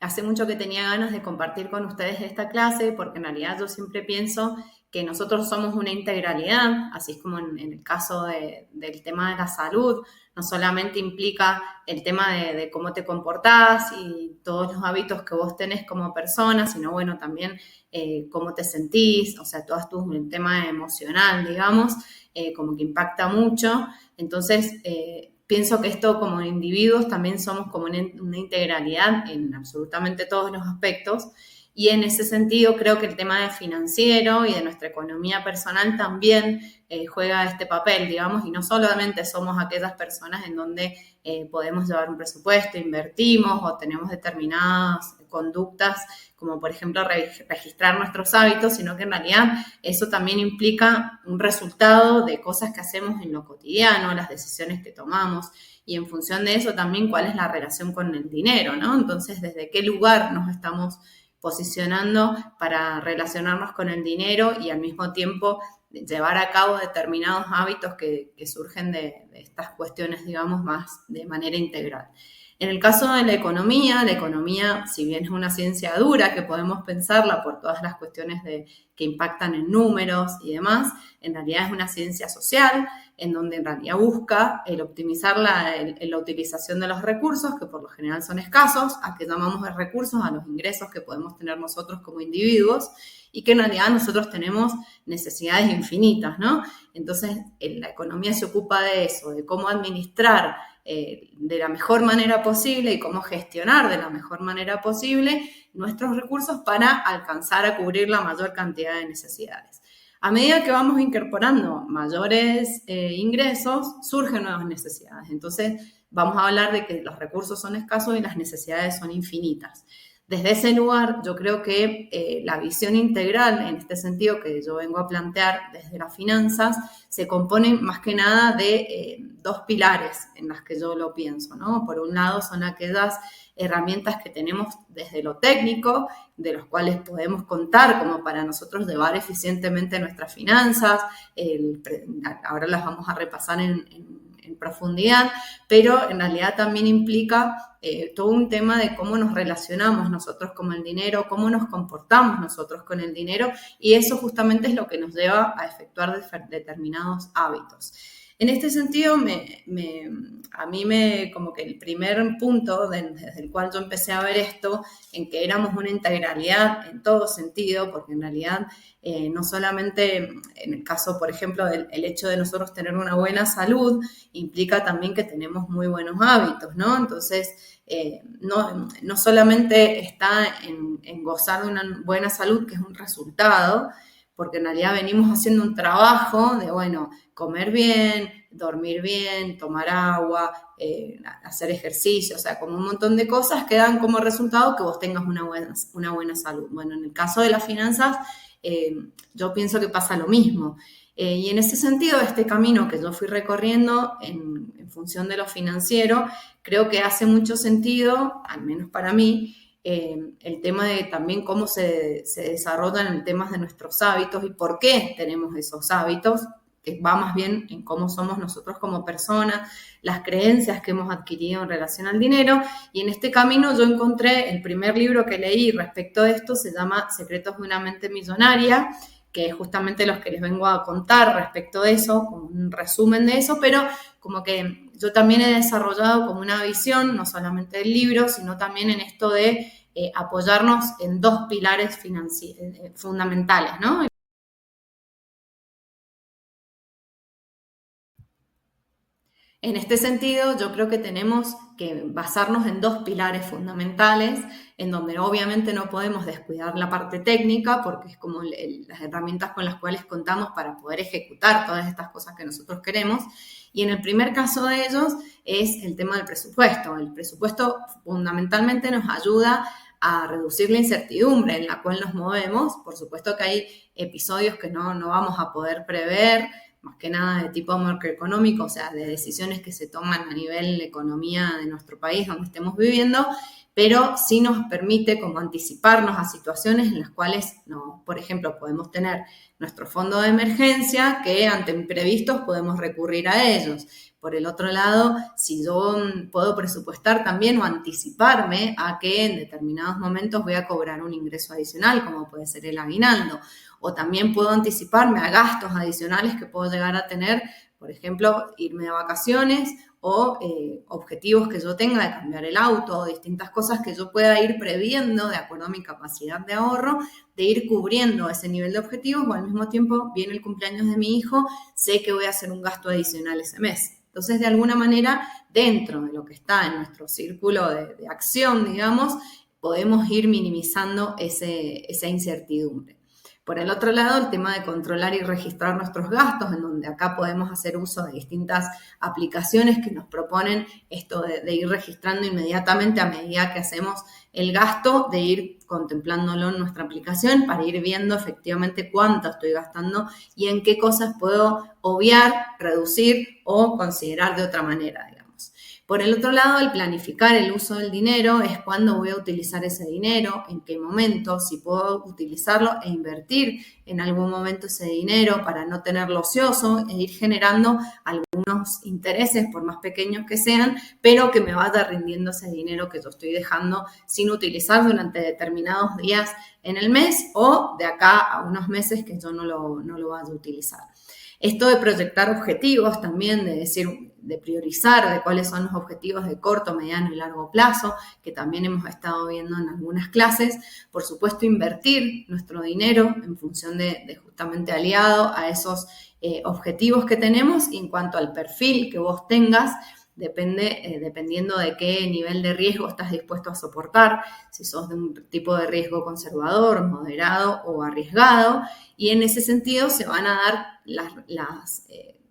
hace mucho que tenía ganas de compartir con ustedes esta clase, porque en realidad yo siempre pienso que nosotros somos una integralidad, así como en el caso del tema de la salud, no solamente implica el tema de cómo te comportás y todos los hábitos que vos tenés como persona, sino bueno, también cómo te sentís, o sea, el tema emocional, digamos, como que impacta mucho. Entonces, pienso que esto como individuos también somos como una integralidad en absolutamente todos los aspectos. Y en ese sentido creo que el tema de financiero y de nuestra economía personal también juega este papel, digamos, y no solamente somos aquellas personas en donde podemos llevar un presupuesto, invertimos o tenemos determinadas conductas, como por ejemplo registrar nuestros hábitos, sino que en realidad eso también implica un resultado de cosas que hacemos en lo cotidiano, las decisiones que tomamos, y en función de eso también cuál es la relación con el dinero, ¿no? Entonces, ¿desde qué lugar nos estamos posicionando para relacionarnos con el dinero y al mismo tiempo llevar a cabo determinados hábitos que surgen de estas cuestiones, digamos, más de manera integral? En el caso de la economía, si bien es una ciencia dura que podemos pensarla por todas las cuestiones que impactan en números y demás, en realidad es una ciencia social en donde en realidad busca el optimizar la utilización de los recursos, que por lo general son escasos, a que llamamos de recursos a los ingresos que podemos tener nosotros como individuos, y que en realidad nosotros tenemos necesidades infinitas, ¿no? Entonces, la economía se ocupa de eso, de cómo administrar de la mejor manera posible y cómo gestionar de la mejor manera posible nuestros recursos para alcanzar a cubrir la mayor cantidad de necesidades. A medida que vamos incorporando mayores ingresos, surgen nuevas necesidades. Entonces, vamos a hablar de que los recursos son escasos y las necesidades son infinitas. Desde ese lugar, yo creo que la visión integral, en este sentido que yo vengo a plantear desde las finanzas, se compone más que nada de dos pilares en las que yo lo pienso, ¿no? Por un lado son aquellas herramientas que tenemos desde lo técnico, de los cuales podemos contar como para nosotros llevar eficientemente nuestras finanzas. Ahora las vamos a repasar en profundidad, pero en realidad también implica todo un tema de cómo nos relacionamos nosotros con el dinero, cómo nos comportamos nosotros con el dinero, y eso justamente es lo que nos lleva a efectuar determinados hábitos. En este sentido, a mí como que el primer punto desde el cual yo empecé a ver esto, en que éramos una integralidad en todo sentido, porque en realidad no solamente en el caso, por ejemplo, del hecho de nosotros tener una buena salud, implica también que tenemos muy buenos hábitos, ¿no? Entonces, no solamente está en gozar de una buena salud, que es un resultado, porque en realidad venimos haciendo un trabajo de, bueno, comer bien, dormir bien, tomar agua, hacer ejercicio, o sea, como un montón de cosas que dan como resultado que vos tengas una buena salud. Bueno, en el caso de las finanzas, yo pienso que pasa lo mismo. Y en ese sentido, este camino que yo fui recorriendo en función de lo financiero, creo que hace mucho sentido, al menos para mí, el tema de también cómo se desarrollan en temas de nuestros hábitos y por qué tenemos esos hábitos, que va más bien en cómo somos nosotros como personas, las creencias que hemos adquirido en relación al dinero. Y en este camino yo encontré el primer libro que leí respecto de esto, se llama Secretos de una mente millonaria, que es justamente los que les vengo a contar respecto de eso, como un resumen de eso, pero como que yo también he desarrollado como una visión, no solamente del libro, sino también en esto de apoyarnos en dos pilares fundamentales, ¿no? En este sentido, yo creo que tenemos que basarnos en dos pilares fundamentales, en donde obviamente no podemos descuidar la parte técnica, porque es como las herramientas con las cuales contamos para poder ejecutar todas estas cosas que nosotros queremos. Y en el primer caso de ellos es el tema del presupuesto. El presupuesto fundamentalmente nos ayuda a reducir la incertidumbre en la cual nos movemos. Por supuesto que hay episodios que no vamos a poder prever, más que nada de tipo macroeconómico, o sea, de decisiones que se toman a nivel de economía de nuestro país donde estemos viviendo, pero sí nos permite como anticiparnos a situaciones en las cuales, no, por ejemplo, podemos tener nuestro fondo de emergencia que ante imprevistos podemos recurrir a ellos. por el otro lado, si yo puedo presupuestar también o anticiparme a que en determinados momentos voy a cobrar un ingreso adicional, como puede ser el aguinaldo, o también puedo anticiparme a gastos adicionales que puedo llegar a tener, por ejemplo, irme de vacaciones o objetivos que yo tenga de cambiar el auto o distintas cosas que yo pueda ir previendo de acuerdo a mi capacidad de ahorro, de ir cubriendo ese nivel de objetivos, o al mismo tiempo viene el cumpleaños de mi hijo, sé que voy a hacer un gasto adicional ese mes. Entonces, de alguna manera, dentro de lo que está en nuestro círculo de acción, digamos, podemos ir minimizando esa incertidumbre. Por el otro lado, el tema de controlar y registrar nuestros gastos, en donde acá podemos hacer uso de distintas aplicaciones que nos proponen esto de ir registrando inmediatamente a medida que hacemos el gasto, de ir contemplándolo en nuestra aplicación para ir viendo efectivamente cuánto estoy gastando y en qué cosas puedo obviar, reducir o considerar de otra manera, digamos. Por el otro lado, el planificar el uso del dinero es cuándo voy a utilizar ese dinero, en qué momento, si puedo utilizarlo e invertir en algún momento ese dinero para no tenerlo ocioso e ir generando algunos intereses, por más pequeños que sean, pero que me vaya rindiendo ese dinero que yo estoy dejando sin utilizar durante determinados días en el mes o de acá a unos meses que yo no lo vaya a utilizar. Esto de proyectar objetivos también, de decir, de priorizar de cuáles son los objetivos de corto, mediano y largo plazo, que también hemos estado viendo en algunas clases. Por supuesto, invertir nuestro dinero en función de justamente aliado a esos objetivos que tenemos, y en cuanto al perfil que vos tengas, dependiendo de qué nivel de riesgo estás dispuesto a soportar, si sos de un tipo de riesgo conservador, moderado o arriesgado, y en ese sentido se van a dar las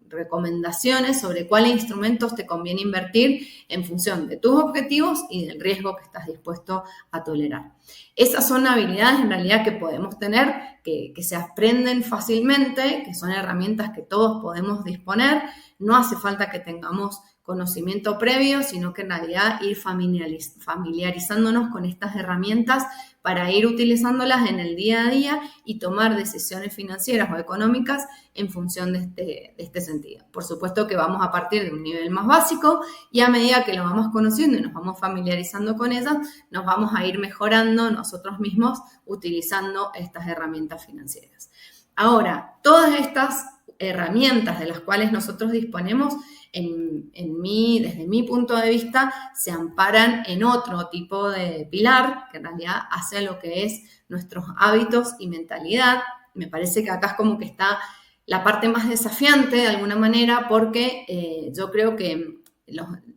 recomendaciones sobre cuáles instrumentos te conviene invertir en función de tus objetivos y del riesgo que estás dispuesto a tolerar. Esas son habilidades en realidad que podemos tener, que se aprenden fácilmente, que son herramientas que todos podemos disponer. No hace falta que tengamos conocimiento previo, sino que en realidad ir familiarizándonos con estas herramientas para ir utilizándolas en el día a día y tomar decisiones financieras o económicas en función de este sentido. Por supuesto que vamos a partir de un nivel más básico y a medida que lo vamos conociendo y nos vamos familiarizando con ellas, nos vamos a ir mejorando nosotros mismos utilizando estas herramientas financieras. Ahora, todas estas herramientas de las cuales nosotros disponemos, desde mi punto de vista, se amparan en otro tipo de pilar que en realidad hace lo que es nuestros hábitos y mentalidad. Me parece que acá es como que está la parte más desafiante de alguna manera, porque yo creo que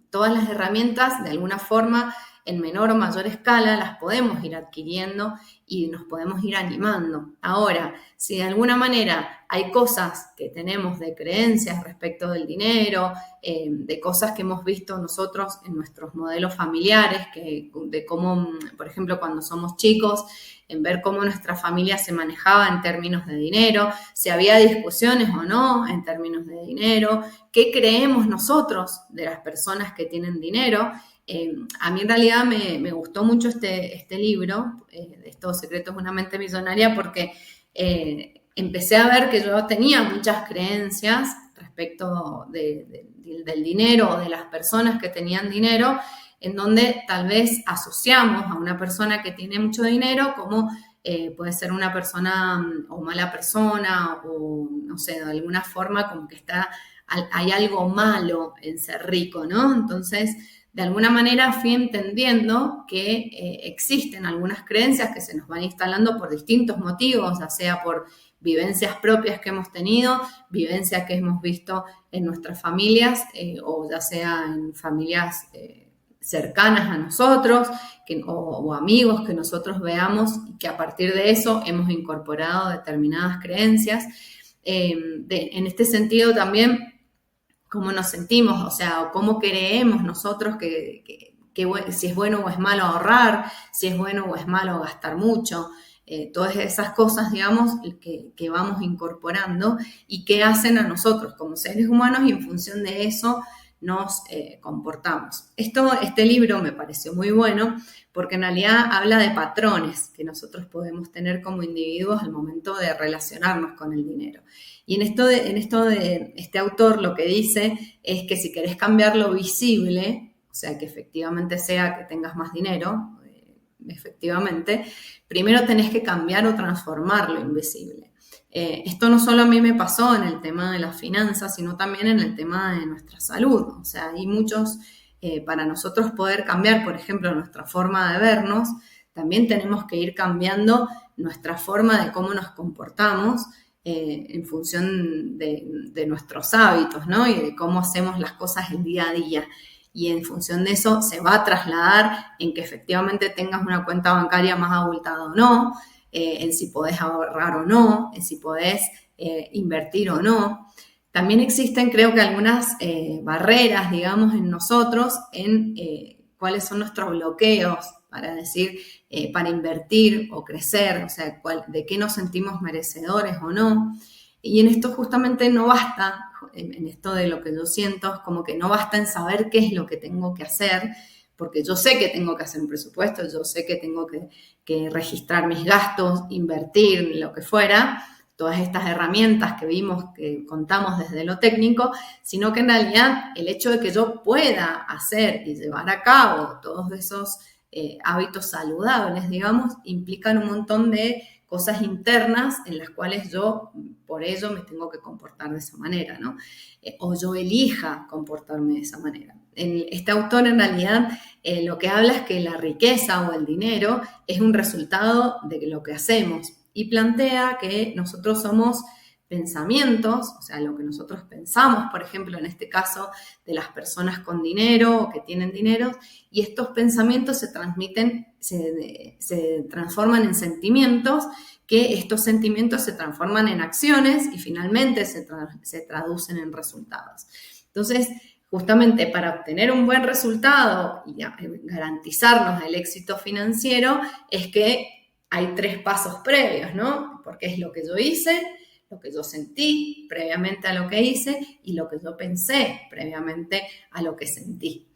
todas las herramientas de alguna forma en menor o mayor escala las podemos ir adquiriendo y nos podemos ir animando. Ahora, si de alguna manera hay cosas que tenemos de creencias respecto del dinero, de cosas que hemos visto nosotros en nuestros modelos familiares, de cómo, por ejemplo, cuando somos chicos, en ver cómo nuestra familia se manejaba en términos de dinero, si había discusiones o no en términos de dinero, qué creemos nosotros de las personas que tienen dinero. A mí en realidad me gustó mucho este libro, Estos secretos de una mente millonaria, porque empecé a ver que yo tenía muchas creencias respecto del dinero o de las personas que tenían dinero, en donde tal vez asociamos a una persona que tiene mucho dinero como puede ser una persona o mala persona, o no sé, de alguna forma como que hay algo malo en ser rico, ¿no? Entonces, de alguna manera fui entendiendo que existen algunas creencias que se nos van instalando por distintos motivos, ya sea por vivencias propias que hemos tenido, vivencias que hemos visto en nuestras familias, o ya sea en familias cercanas a nosotros, o amigos que nosotros veamos, y que a partir de eso hemos incorporado determinadas creencias. En este sentido también, cómo nos sentimos, o sea, o cómo creemos nosotros que si es bueno o es malo ahorrar, si es bueno o es malo gastar mucho, todas esas cosas, digamos, que vamos incorporando y que hacen a nosotros como seres humanos, y en función de eso nos comportamos. Este libro me pareció muy bueno porque en realidad habla de patrones que nosotros podemos tener como individuos al momento de relacionarnos con el dinero. Y en esto de este autor lo que dice es que si querés cambiar lo visible, o sea, que efectivamente sea que tengas más dinero, efectivamente, primero tenés que cambiar o transformar lo invisible. Esto no solo a mí me pasó en el tema de las finanzas, sino también en el tema de nuestra salud. O sea, hay muchos, para nosotros poder cambiar, por ejemplo, nuestra forma de vernos, también tenemos que ir cambiando nuestra forma de cómo nos comportamos en función de nuestros hábitos, ¿no? Y de cómo hacemos las cosas el día a día. Y en función de eso se va a trasladar en que efectivamente tengas una cuenta bancaria más abultada o no, en si podés ahorrar o no, en si podés invertir o no. También existen, creo que, algunas barreras, digamos, en nosotros, en cuáles son nuestros bloqueos para decir, para invertir o crecer, o sea, de qué nos sentimos merecedores o no. Y en esto justamente no basta, en esto de lo que yo siento, es como que no basta en saber qué es lo que tengo que hacer, porque yo sé que tengo que hacer un presupuesto, yo sé que tengo que registrar mis gastos, invertir, lo que fuera, todas estas herramientas que vimos, que contamos desde lo técnico, sino que en realidad el hecho de que yo pueda hacer y llevar a cabo todos esos hábitos saludables, digamos, implican un montón de cosas internas en las cuales yo, por ello, me tengo que comportar de esa manera, ¿no? O yo elija comportarme de esa manera. Este autor, en realidad, lo que habla es que la riqueza o el dinero es un resultado de lo que hacemos y plantea que nosotros somos pensamientos, o sea, lo que nosotros pensamos, por ejemplo, en este caso de las personas con dinero o que tienen dinero, y estos pensamientos se transmiten, se transforman en sentimientos, que estos sentimientos se transforman en acciones y finalmente se traducen en resultados. Entonces, justamente para obtener un buen resultado y garantizarnos el éxito financiero, es que hay 3 pasos previos, ¿no? Porque es lo que yo hice, lo que yo sentí previamente a lo que hice y lo que yo pensé previamente a lo que sentí.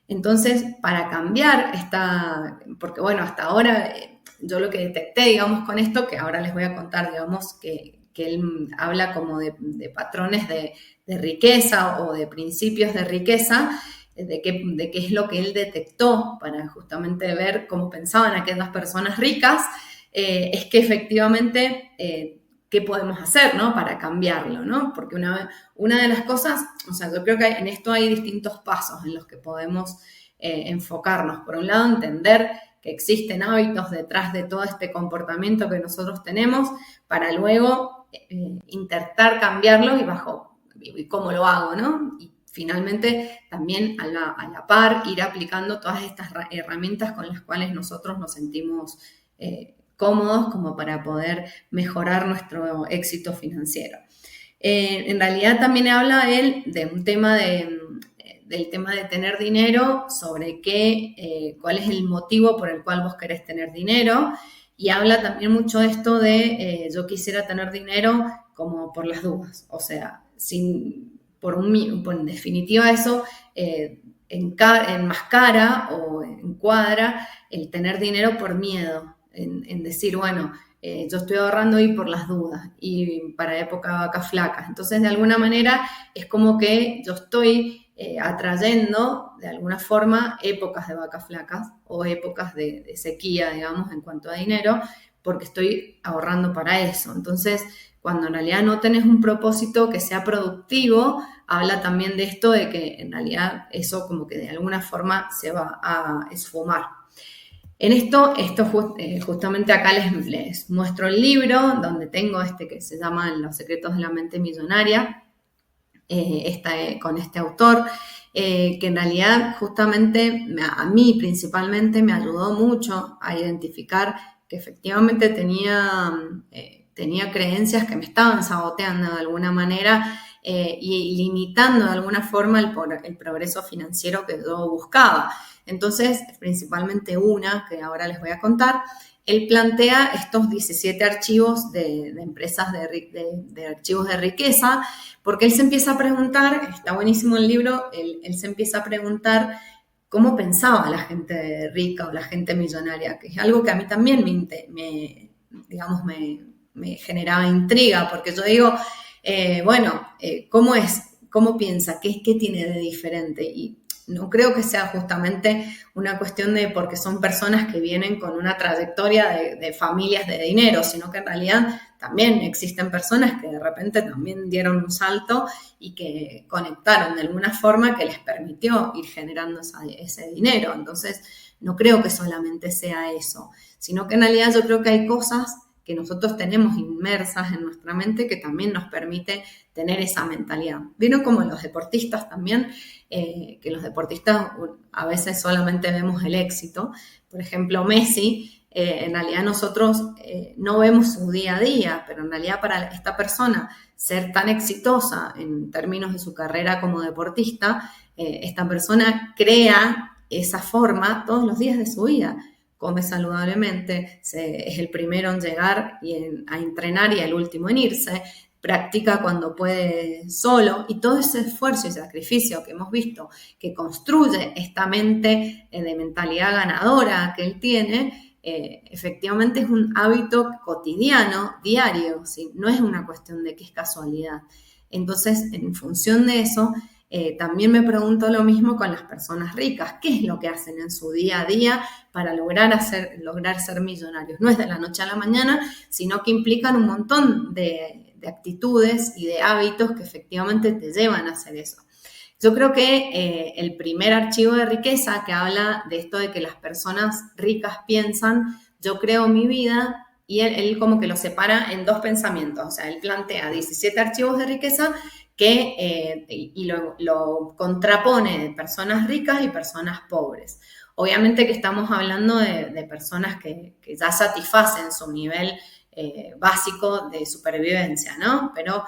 Entonces, para cambiar porque bueno, hasta ahora yo lo que detecté, digamos, con esto, que ahora les voy a contar, digamos, que él habla como de patrones de riqueza o de principios de riqueza, de qué es lo que él detectó para justamente ver cómo pensaban aquellas personas ricas, es que efectivamente qué podemos hacer, ¿no? Para cambiarlo, ¿no? Porque una de las cosas, o sea, yo creo que en esto hay distintos pasos en los que podemos enfocarnos. Por un lado, entender que existen hábitos detrás de todo este comportamiento que nosotros tenemos, para luego intentar cambiarlo y cómo lo hago, ¿no? Y finalmente también a la par ir aplicando todas estas herramientas con las cuales nosotros nos sentimos cómodos como para poder mejorar nuestro éxito financiero. En realidad también habla él de un tema del tema de tener dinero, sobre cuál es el motivo por el cual vos querés tener dinero, y habla también mucho de esto de yo quisiera tener dinero como por las dudas, o sea, en definitiva eso enmascara o encuadra el tener dinero por miedo, en decir, bueno, yo estoy ahorrando y por las dudas y para época de vacas flacas. Entonces, de alguna manera, es como que yo estoy atrayendo, de alguna forma, épocas de vacas flacas o épocas de sequía, digamos, en cuanto a dinero, porque estoy ahorrando para eso. Entonces, cuando en realidad no tenés un propósito que sea productivo, habla también de esto de que en realidad eso como que de alguna forma se va a esfumar. En esto justamente acá les muestro el libro donde tengo que se llama Los secretos de la mente millonaria, con este autor, que en realidad justamente a mí principalmente me ayudó mucho a identificar que efectivamente tenía creencias que me estaban saboteando de alguna manera y limitando de alguna forma el progreso financiero que yo buscaba. Entonces, principalmente una que ahora les voy a contar, él plantea estos 17 archivos de empresas de archivos de riqueza, porque él se empieza a preguntar, está buenísimo el libro, él se empieza a preguntar cómo pensaba la gente rica o la gente millonaria, que es algo que a mí también me generaba intriga, porque yo digo, ¿cómo es? ¿Cómo piensa? ¿Qué tiene de diferente? Y no creo que sea justamente una cuestión de porque son personas que vienen con una trayectoria de familias de dinero, sino que en realidad también existen personas que de repente también dieron un salto y que conectaron de alguna forma que les permitió ir generando ese dinero. Entonces, no creo que solamente sea eso, sino que en realidad yo creo que hay cosas que nosotros tenemos inmersas en nuestra mente que también nos permite tener esa mentalidad. Vino como los deportistas también, que los deportistas a veces solamente vemos el éxito. Por ejemplo, Messi, en realidad nosotros no vemos su día a día, pero en realidad para esta persona ser tan exitosa en términos de su carrera como deportista, esta persona crea esa forma todos los días de su vida. Come saludablemente, es el primero en llegar a entrenar y el último en irse, practica cuando puede solo, y todo ese esfuerzo y sacrificio que hemos visto que construye esta mente de mentalidad ganadora que él tiene, efectivamente es un hábito cotidiano, diario, ¿sí? No es una cuestión de que es casualidad. Entonces, en función de eso, también me pregunto lo mismo con las personas ricas. ¿Qué es lo que hacen en su día a día para lograr ser millonarios? No es de la noche a la mañana, sino que implican un montón de actitudes y de hábitos que efectivamente te llevan a hacer eso. Yo creo que el primer archivo de riqueza que habla de esto de que las personas ricas piensan, yo creo mi vida, y él como que lo separa en dos pensamientos. O sea, él plantea 17 archivos de riqueza y lo contrapone de personas ricas y personas pobres. Obviamente que estamos hablando de personas que ya satisfacen su nivel básico de supervivencia, ¿no? Pero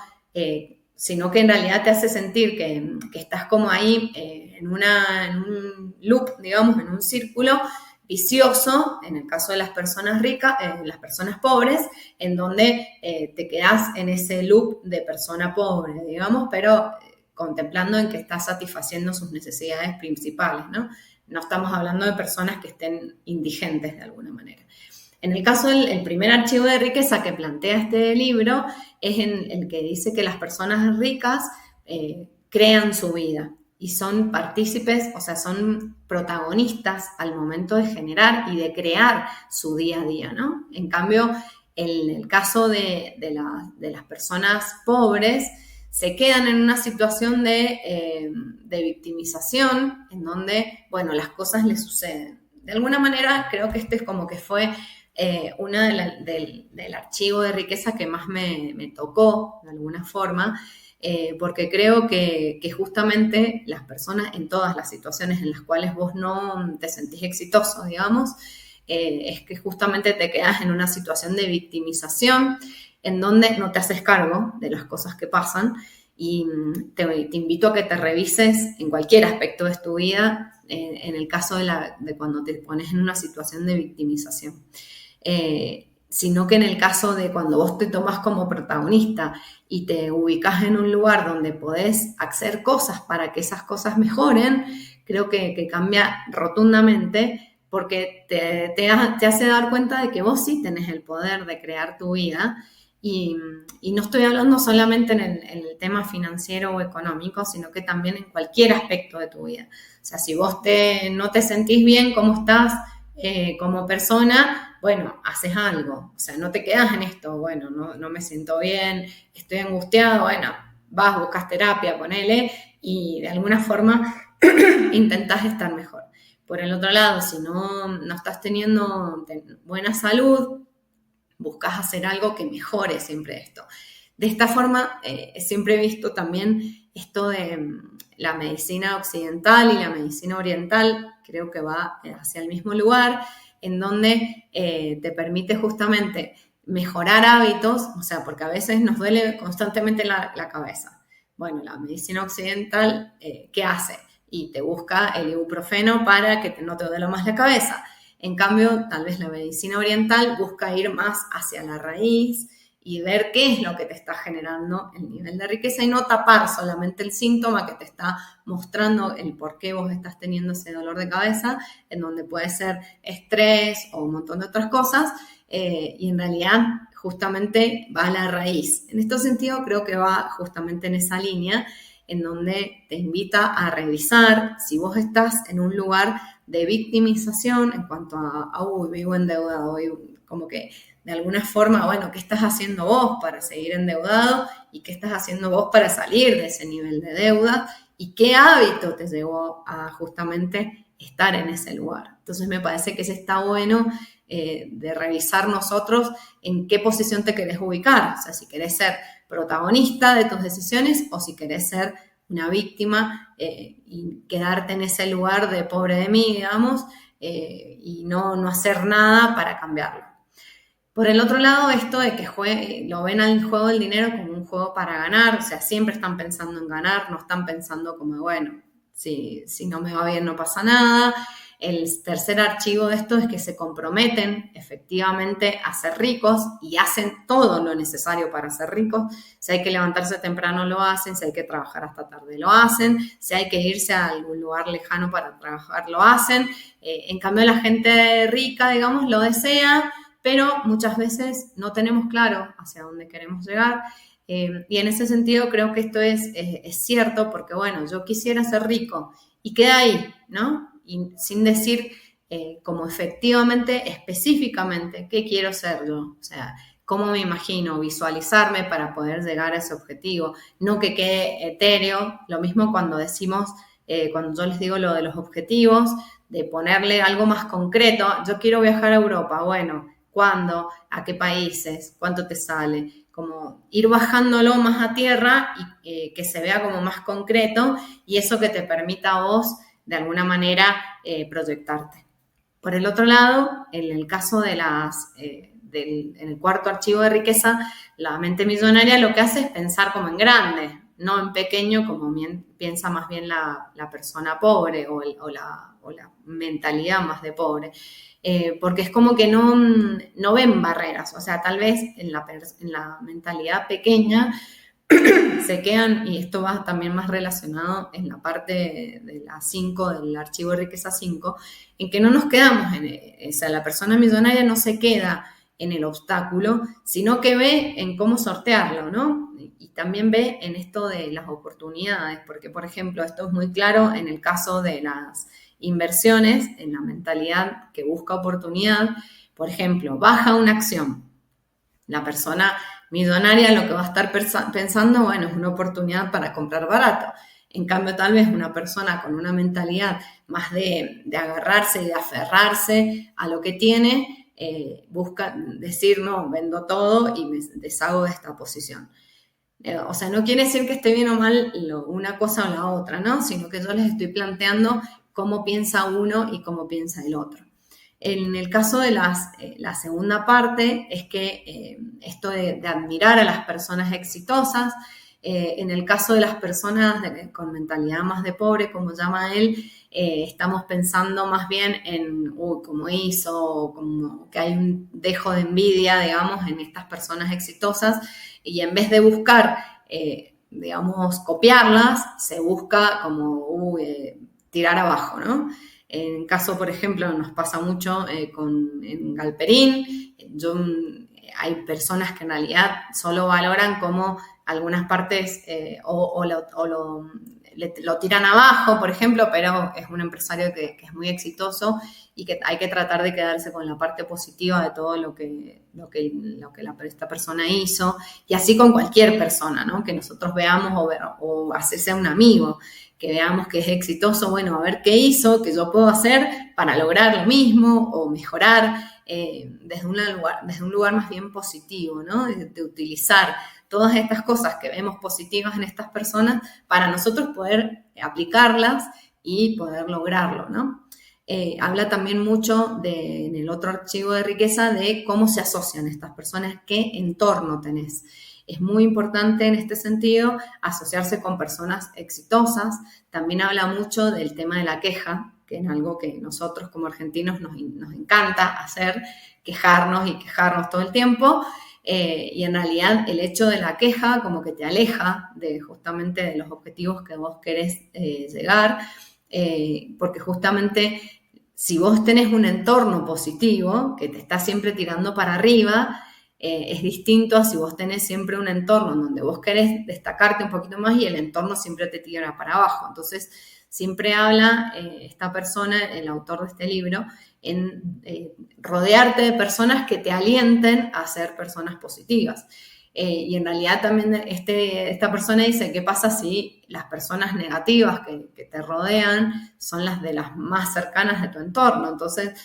sino que en realidad te hace sentir que estás como ahí en un loop, digamos, en un círculo vicioso, en el caso de las personas ricas, las personas pobres, en donde te quedas en ese loop de persona pobre, digamos, pero contemplando en que estás satisfaciendo sus necesidades principales, ¿no? No estamos hablando de personas que estén indigentes de alguna manera. En el caso del primer archivo de riqueza que plantea este libro es en el que dice que las personas ricas crean su vida y son partícipes, o sea, son protagonistas al momento de generar y de crear su día a día, ¿no? En cambio, en el caso de las personas pobres, se quedan en una situación de victimización en donde, bueno, las cosas les suceden. De alguna manera, creo que este es como que fue una del archivo de riqueza que más me tocó de alguna forma, porque creo que justamente las personas en todas las situaciones en las cuales vos no te sentís exitoso, digamos, es que justamente te quedas en una situación de victimización en donde no te haces cargo de las cosas que pasan y te invito a que te revises en cualquier aspecto de tu vida en el caso de cuando te pones en una situación de victimización. Sino que en el caso de cuando vos te tomás como protagonista y te ubicás en un lugar donde podés hacer cosas para que esas cosas mejoren, creo que cambia rotundamente porque te hace dar cuenta de que vos sí tenés el poder de crear tu vida y no estoy hablando solamente en el tema financiero o económico, sino que también en cualquier aspecto de tu vida. O sea, si vos no te sentís bien como estás como persona, bueno, haces algo. O sea, no te quedas en esto, bueno, no me siento bien, estoy angustiado, bueno, vas, buscas terapia, ponele, y de alguna forma intentás estar mejor. Por el otro lado, si no estás teniendo buena salud, buscas hacer algo que mejore siempre esto. De esta forma, siempre he visto también esto de la medicina occidental y la medicina oriental, creo que va hacia el mismo lugar, en donde te permite justamente mejorar hábitos, o sea, porque a veces nos duele constantemente la cabeza. Bueno, la medicina occidental, ¿qué hace? y te busca el ibuprofeno para que no te duela más la cabeza. En cambio, tal vez la medicina oriental busca ir más hacia la raíz y ver qué es lo que te está generando el nivel de riqueza y no tapar solamente el síntoma que te está mostrando el por qué vos estás teniendo ese dolor de cabeza, en donde puede ser estrés o un montón de otras cosas, y en realidad justamente va a la raíz. En este sentido creo que va justamente en esa línea en donde te invita a revisar si vos estás en un lugar de victimización en cuanto a uy, vivo endeudado, como que de alguna forma, bueno, ¿qué estás haciendo vos para seguir endeudado? ¿Y qué estás haciendo vos para salir de ese nivel de deuda? ¿Y qué hábito te llevó a justamente estar en ese lugar? Entonces me parece que está bueno de revisar nosotros en qué posición te querés ubicar. O sea, si querés ser protagonista de tus decisiones o si querés ser una víctima y quedarte en ese lugar de pobre de mí, digamos, y no hacer nada para cambiarlo. Por el otro lado, esto de que lo ven al juego del dinero como un juego para ganar, o sea, siempre están pensando en ganar, no están pensando como, bueno, si no me va bien no pasa nada. El tercer archivo de esto es que se comprometen efectivamente a ser ricos y hacen todo lo necesario para ser ricos. Si hay que levantarse temprano lo hacen, si hay que trabajar hasta tarde lo hacen, si hay que irse a algún lugar lejano para trabajar lo hacen. En cambio la gente rica, digamos, lo desea, pero muchas veces no tenemos claro hacia dónde queremos llegar. Y en ese sentido creo que esto es cierto porque, bueno, yo quisiera ser rico y queda ahí, ¿no? Y sin decir como efectivamente, específicamente, qué quiero ser yo. O sea, cómo me imagino visualizarme para poder llegar a ese objetivo. No que quede etéreo. Lo mismo cuando decimos, cuando yo les digo lo de los objetivos, de ponerle algo más concreto. Yo quiero viajar a Europa. Bueno, ¿cuándo? ¿A qué países? ¿Cuánto te sale? Como ir bajándolo más a tierra y que se vea como más concreto y eso que te permita a vos de alguna manera proyectarte. Por el otro lado, en el caso de en el cuarto archivo de riqueza, la mente millonaria lo que hace es pensar como en grande, no en pequeño como piensa más bien la persona pobre o la mentalidad más de pobre. Porque es como que no ven barreras, o sea, tal vez en la mentalidad pequeña se quedan, y esto va también más relacionado en la parte de la 5, del archivo de riqueza 5, en que no nos quedamos o sea, la persona millonaria no se queda en el obstáculo, sino que ve en cómo sortearlo, ¿no? Y también ve en esto de las oportunidades, porque, por ejemplo, esto es muy claro en el caso de las inversiones, en la mentalidad que busca oportunidad. Por ejemplo, baja una acción. La persona millonaria lo que va a estar pensando, bueno, es una oportunidad para comprar barato. En cambio, tal vez una persona con una mentalidad más de agarrarse y de aferrarse a lo que tiene, busca decir, no, vendo todo y me deshago de esta posición. O sea, no quiere decir que esté bien o mal una cosa o la otra, ¿no? Sino que yo les estoy planteando cómo piensa uno y cómo piensa el otro. En el caso de la segunda parte es que esto de admirar a las personas exitosas, en el caso de las personas con mentalidad más de pobre, como llama él, estamos pensando más bien en cómo hizo, como que hay un dejo de envidia, digamos, en estas personas exitosas, y en vez de buscar, digamos, copiarlas, se busca como tirar abajo, ¿no? En caso, por ejemplo, nos pasa mucho en Galperín. Hay personas que en realidad solo valoran como algunas partes lo tiran abajo, por ejemplo, pero es un empresario que es muy exitoso y que hay que tratar de quedarse con la parte positiva de todo lo que esta persona hizo, y así con cualquier persona, ¿no? Que nosotros veamos o hacerse un amigo, que veamos que es exitoso, bueno, a ver qué hizo, qué yo puedo hacer para lograr lo mismo o mejorar desde un lugar más bien positivo, ¿no? De utilizar todas estas cosas que vemos positivas en estas personas para nosotros poder aplicarlas y poder lograrlo, ¿no? Habla también mucho en el otro archivo de riqueza de cómo se asocian estas personas, qué entorno tenés. es muy importante en este sentido asociarse con personas exitosas. También habla mucho del tema de la queja, que es algo que nosotros como argentinos nos encanta hacer, quejarnos y quejarnos todo el tiempo. Y en realidad el hecho de la queja como que te aleja de justamente de los objetivos que vos querés llegar, porque justamente si vos tenés un entorno positivo que te está siempre tirando para arriba, es distinto a si vos tenés siempre un entorno en donde vos querés destacarte un poquito más y el entorno siempre te tira para abajo. Entonces, siempre habla esta persona, el autor de este libro, en rodearte de personas que te alienten a ser personas positivas. Y en realidad también esta persona dice, ¿qué pasa si las personas negativas que te rodean son las de las más cercanas de tu entorno? Entonces,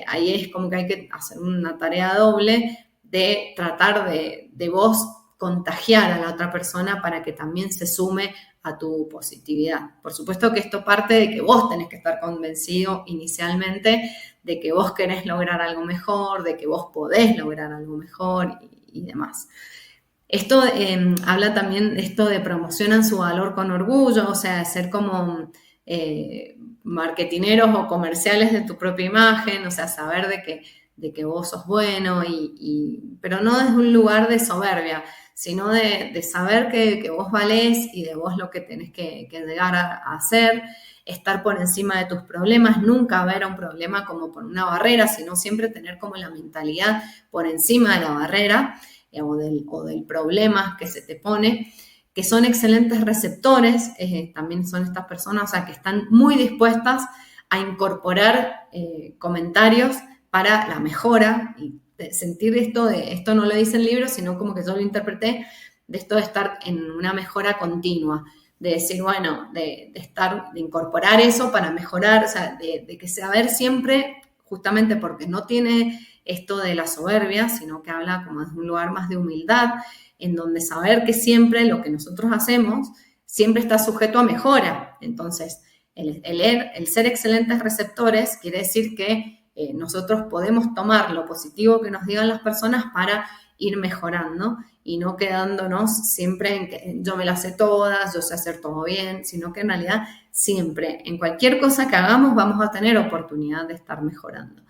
ahí es como que hay que hacer una tarea doble de tratar de vos contagiar a la otra persona para que también se sume a tu positividad. Por supuesto que esto parte de que vos tenés que estar convencido inicialmente de que vos querés lograr algo mejor, de que vos podés lograr algo mejor y demás. Esto habla también de esto de promocionan su valor con orgullo, o sea, ser como marketineros o comerciales de tu propia imagen, o sea, saber de que vos sos bueno, pero no desde un lugar de soberbia, sino de saber que vos valés y de vos lo que tenés que llegar a hacer, estar por encima de tus problemas, nunca ver a un problema como por una barrera, sino siempre tener como la mentalidad por encima de la barrera o del problema que se te pone, que son excelentes receptores, también son estas personas, o sea, que están muy dispuestas a incorporar comentarios para la mejora y sentir esto no lo dice el libro, sino como que yo lo interpreté, de esto de estar en una mejora continua, de decir, bueno, de incorporar eso para mejorar, o sea, de que saber siempre, justamente porque no tiene esto de la soberbia, sino que habla como desde un lugar más de humildad, en donde saber que siempre lo que nosotros hacemos siempre está sujeto a mejora. Entonces, el ser excelentes receptores quiere decir que nosotros podemos tomar lo positivo que nos digan las personas para ir mejorando y no quedándonos siempre en que yo me las sé todas, yo sé hacer todo bien, sino que en realidad siempre, en cualquier cosa que hagamos, vamos a tener oportunidad de estar mejorando.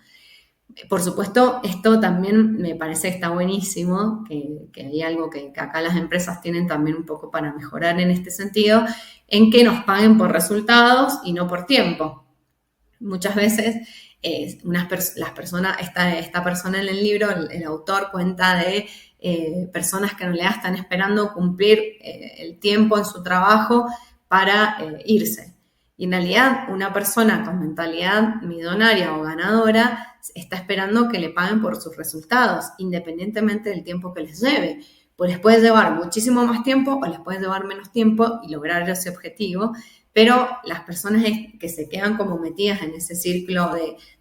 Por supuesto, esto también me parece que está buenísimo, que hay algo que acá las empresas tienen también un poco para mejorar en este sentido, en que nos paguen por resultados y no por tiempo. Muchas veces esta persona en el libro, el autor cuenta de personas que en realidad están esperando cumplir el tiempo en su trabajo para irse. Y en realidad una persona con mentalidad millonaria o ganadora está esperando que le paguen por sus resultados, independientemente del tiempo que les lleve. Pues les puede llevar muchísimo más tiempo o les puede llevar menos tiempo y lograr ese objetivo, pero las personas que se quedan como metidas en ese círculo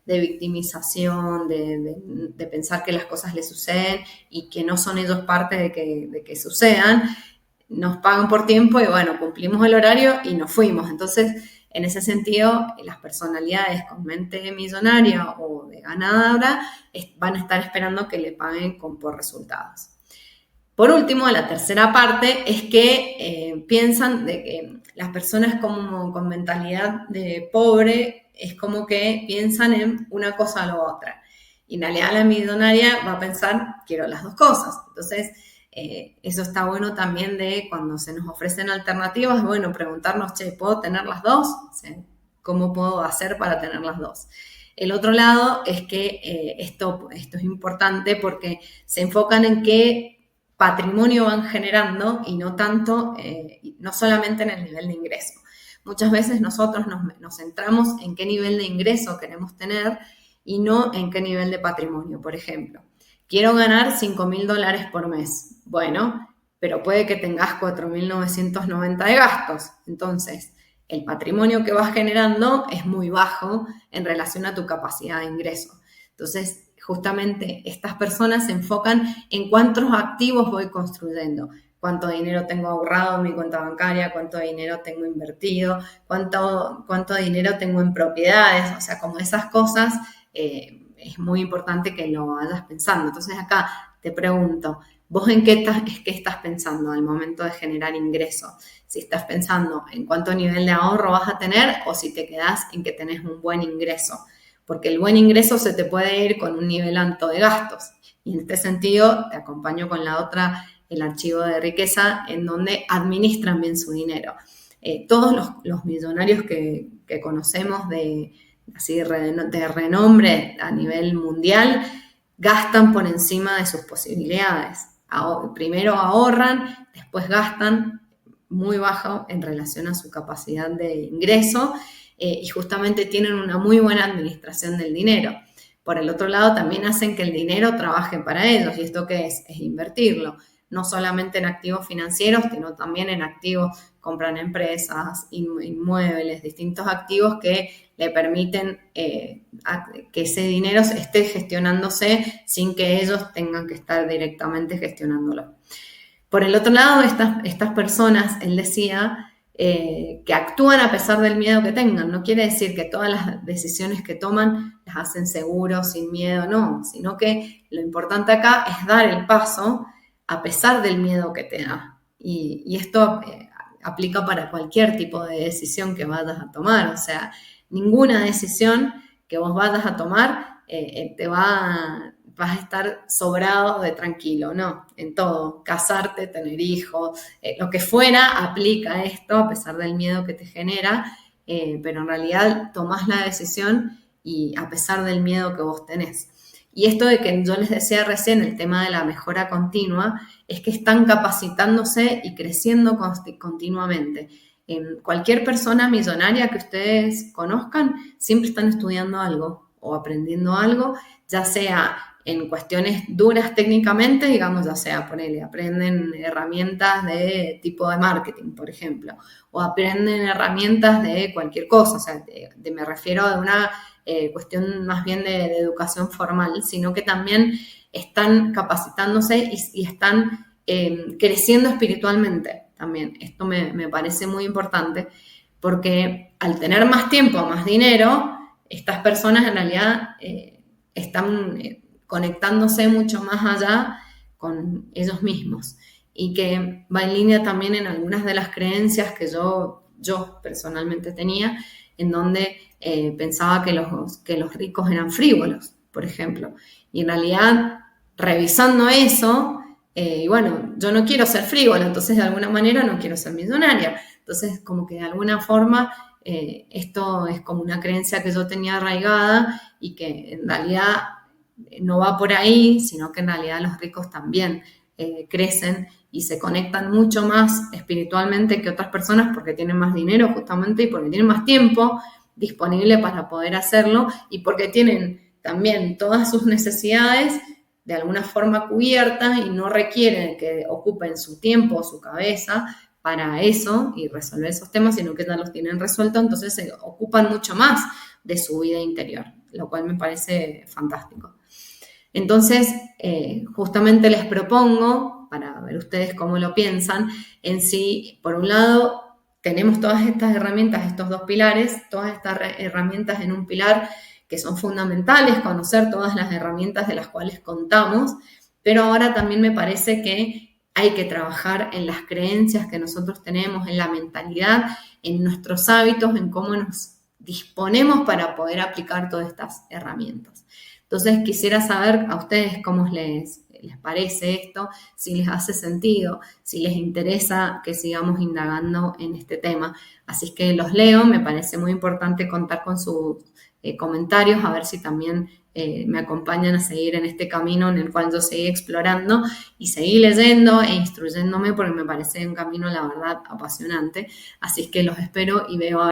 de victimización, de pensar que las cosas les suceden y que no son ellos parte de que sucedan, nos pagan por tiempo y bueno, cumplimos el horario y nos fuimos. Entonces, en ese sentido, las personalidades con mente millonaria o de ganadora van a estar esperando que le paguen por resultados. Por último, la tercera parte es que piensan de que las personas con mentalidad de pobre es como que piensan en una cosa o la otra. Y en realidad la millonaria va a pensar, quiero las dos cosas. Entonces, eso está bueno también de cuando se nos ofrecen alternativas, bueno, preguntarnos, che, ¿puedo tener las dos? ¿Cómo puedo hacer para tener las dos? El otro lado es que esto es importante porque se enfocan en qué patrimonio van generando y no tanto, no solamente en el nivel de ingreso. Muchas veces nosotros nos centramos en qué nivel de ingreso queremos tener y no en qué nivel de patrimonio. Por ejemplo, quiero ganar $5.000 por mes. Bueno, pero puede que tengas 4.990 de gastos. Entonces, el patrimonio que vas generando es muy bajo en relación a tu capacidad de ingreso. Entonces, justamente estas personas se enfocan en cuántos activos voy construyendo, cuánto dinero tengo ahorrado en mi cuenta bancaria, cuánto dinero tengo invertido, cuánto dinero tengo en propiedades, o sea, como esas cosas es muy importante que lo vayas pensando. Entonces acá te pregunto, ¿vos en qué estás pensando al momento de generar ingresos? Si estás pensando en cuánto nivel de ahorro vas a tener o si te quedás en que tenés un buen ingreso. Porque el buen ingreso se te puede ir con un nivel alto de gastos. Y en este sentido, te acompaño con la otra, el archivo de riqueza, en donde administran bien su dinero. Todos los millonarios que conocemos así de renombre a nivel mundial gastan por encima de sus posibilidades. Primero ahorran, después gastan muy bajo en relación a su capacidad de ingreso y justamente tienen una muy buena administración del dinero. Por el otro lado, también hacen que el dinero trabaje para ellos. ¿Y esto qué es? Es invertirlo. No solamente en activos financieros, sino también en activos, compran empresas, inmuebles, distintos activos que le permiten que ese dinero esté gestionándose sin que ellos tengan que estar directamente gestionándolo. Por el otro lado, estas personas, él decía, que actúan a pesar del miedo que tengan. No quiere decir que todas las decisiones que toman las hacen seguros, sin miedo, no, sino que lo importante acá es dar el paso a pesar del miedo que te da. Y esto aplica para cualquier tipo de decisión que vayas a tomar. O sea, ninguna decisión que vos vayas a tomar vas a estar sobrado de tranquilo, no, en todo, casarte, tener hijos, lo que fuera, aplica esto a pesar del miedo que te genera, pero en realidad tomás la decisión y a pesar del miedo que vos tenés. Y esto de que yo les decía recién, el tema de la mejora continua, es que están capacitándose y creciendo continuamente. En cualquier persona millonaria que ustedes conozcan, siempre están estudiando algo o aprendiendo algo, ya sea en cuestiones duras técnicamente, digamos, ya sea, aprenden herramientas de tipo de marketing, por ejemplo, o aprenden herramientas de cualquier cosa, o sea, me refiero a una cuestión más bien de educación formal, sino que también están capacitándose y están creciendo espiritualmente también. Esto me parece muy importante porque al tener más tiempo, más dinero, estas personas en realidad están conectándose mucho más allá con ellos mismos y que va en línea también en algunas de las creencias que yo personalmente tenía, en donde pensaba que los ricos eran frívolos, por ejemplo. Y en realidad, revisando eso, y bueno, yo no quiero ser frívola, entonces de alguna manera no quiero ser millonaria. Entonces, como que de alguna forma esto es como una creencia que yo tenía arraigada y que en realidad no va por ahí, sino que en realidad los ricos también crecen y se conectan mucho más espiritualmente que otras personas porque tienen más dinero justamente y porque tienen más tiempo disponible para poder hacerlo y porque tienen también todas sus necesidades de alguna forma cubiertas y no requieren que ocupen su tiempo o su cabeza para eso y resolver esos temas, sino que ya los tienen resueltos, entonces se ocupan mucho más de su vida interior, lo cual me parece fantástico. Entonces, justamente les propongo, para ver ustedes cómo lo piensan, en sí, por un lado, tenemos todas estas herramientas, estos dos pilares, todas estas herramientas en un pilar que son fundamentales, conocer todas las herramientas de las cuales contamos, pero ahora también me parece que hay que trabajar en las creencias que nosotros tenemos, en la mentalidad, en nuestros hábitos, en cómo nos disponemos para poder aplicar todas estas herramientas. Entonces quisiera saber a ustedes cómo les parece esto, si les hace sentido, si les interesa que sigamos indagando en este tema. Así que los leo, me parece muy importante contar con sus comentarios, a ver si también me acompañan a seguir en este camino en el cual yo seguí explorando y seguí leyendo e instruyéndome porque me parece un camino, la verdad, apasionante. Así que los espero y veo a